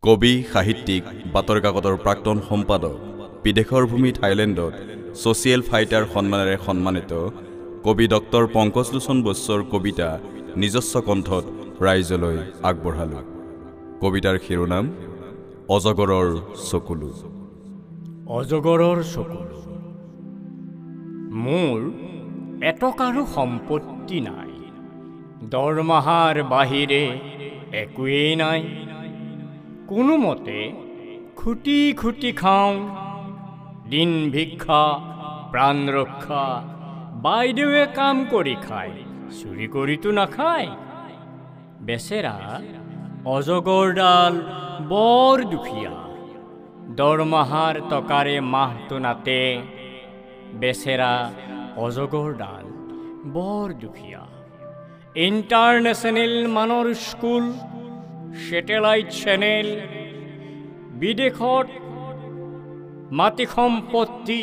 কবি সাহিত্যিক বাতৰি কাকতৰ প্ৰাক্তন সম্পাদক বিদেশৰ ভূমি থাইলেণ্ডত সোশিয়েল ফাইটাৰ সন্মানেৰে সন্মানিত কবি ডক্টৰ পংকজ লোচন বৈশ্যৰ কবিতা নিজস্ব কণ্ঠত ৰাইজলৈ আগবঢ়ালো। কবিতাৰ শিৰোনাম অজগৰৰ চকুলো। অজগৰৰ চকুলো। মোৰ এটকাৰো সম্পত্তি নাই, দৰমহাৰ বাহিৰে একোৱেই নাই। কোনোমতে খুটি খুটি খাওঁ, দিন ভিক্ষা প্ৰাণ ৰক্ষা। বাইদেৱে কাম কৰি খায়, চুৰি কৰিতো নাখায়। বেচেৰা অজগৰডাল বৰ দুখীয়া, দৰমহাৰ টকাৰে মাহটো নাতে। বেচেৰা অজগৰডাল বৰ দুখীয়া। ইণ্টাৰনেশ্যনেল মানৰ স্কুল, সেটেলাইট চেনেল, বিদেশত মাটি সম্পত্তি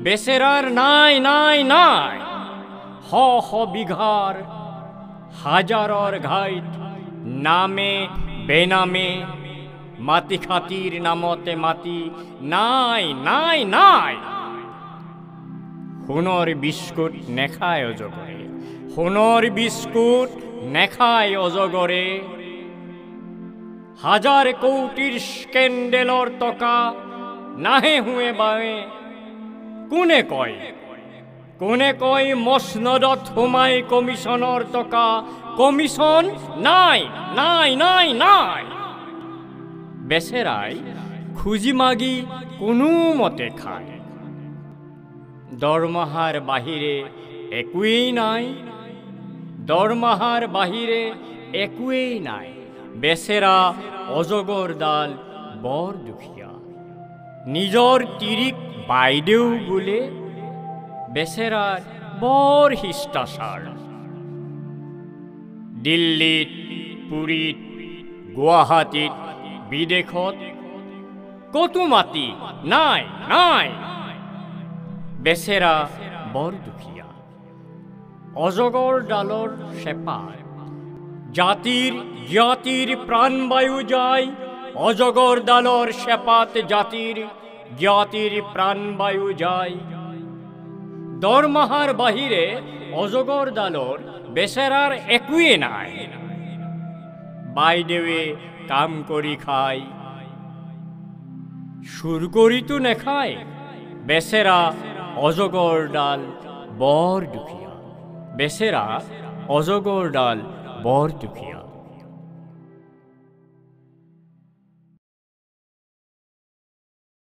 বেচেৰাৰ নাই নাই নাই। শ শ বিঘাৰ হাজাৰৰ ঘাইত নামে বেনামে মাটি খাতিৰ নামতে মাটি নাই নাই নাই। সোণৰ বিস্কুট নেখায় অজগৰে, সোণৰ বিস্কুট নেখায় অজগৰে। হাজাৰ কোটিৰ স্কেণ্ডেলৰ টকা নাহে হুৱে বাৱে। কোনে কয় মচনদত সোমাই কমিছনৰ টকা, কমিছন নাই নাই নাই নাই। বেচেৰাই খুজি মাগি কোনোমতে খায়, দৰমহাৰ বাহিৰে একোৱেই নাই, দৰমহাৰ বাহিৰে একোৱেই নাই। বেচেৰা অজগৰডাল বৰ দুখীয়া, নিজৰ তিৰিক বাইদেউ বোলে। বেচেৰাৰ বৰ শিষ্টাচাৰ। দিল্লীত, পুৰীত, গুৱাহাটীত, বিদেশত কতো মাটি নাই নাই। বেচেৰা বৰ দুখীয়া। অজগৰডালৰ চেপাত জাতিৰ জ্ঞাতিৰ প্ৰাণবায়ু যায়। অজগৰডালৰ চেপাত জাতিৰ জ্ঞাতিৰ প্ৰাণবায়ু যায়। দৰমহাৰ বাহিৰে অজগৰডালৰ বেচেৰাৰ একোৱেই নাই। বাইদেৱে কাম কৰি খায়, চুৰ কৰিতো নেখায়। বেচেৰা অজগৰডাল বৰ দুখীয়া। বেচেৰা অজগৰডাল বৰ দুখীয়া।